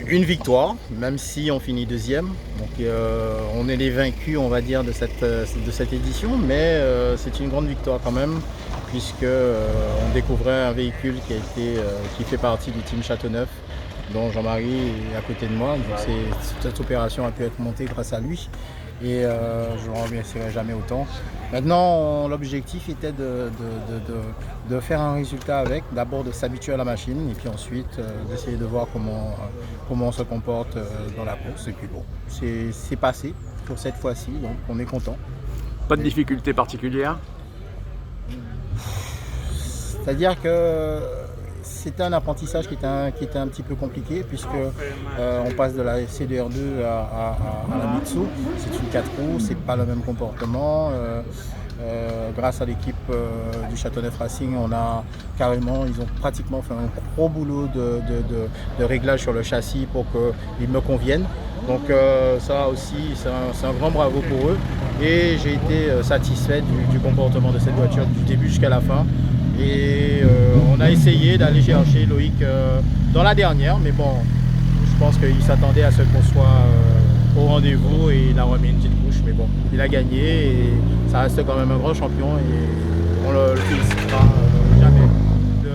Une victoire, même si on finit deuxième. Donc on est les vaincus, on va dire, de cette édition, mais c'est une grande victoire quand même, puisque on découvrait un véhicule qui fait partie du team Châteauneuf, dont Jean-Marie est à côté de moi. Donc cette opération a pu être montée grâce à lui. Et je ne remercierai jamais autant. Maintenant, l'objectif était de faire un résultat avec, d'abord de s'habituer à la machine et puis ensuite d'essayer de voir comment on se comporte dans la course. Et puis bon, c'est passé pour cette fois-ci, donc on est content. Pas de difficulté particulière? C'est-à-dire que c'était un apprentissage qui était un petit peu compliqué puisque on passe de la CDR2 à la Mitsu. C'est une 4 roues, c'est pas le même comportement. Grâce à l'équipe du Châteauneuf Racing, ils ont pratiquement fait un gros boulot de réglage sur le châssis pour qu'il me convienne. Donc ça aussi, c'est un grand bravo pour eux. Et j'ai été satisfait du comportement de cette voiture du début jusqu'à la fin. Et on a essayé d'aller chercher Loïc dans la dernière, mais bon, je pense qu'il s'attendait à ce qu'on soit au rendez-vous et il a remis une petite couche, mais bon, il a gagné et ça reste quand même un grand champion et on le félicitera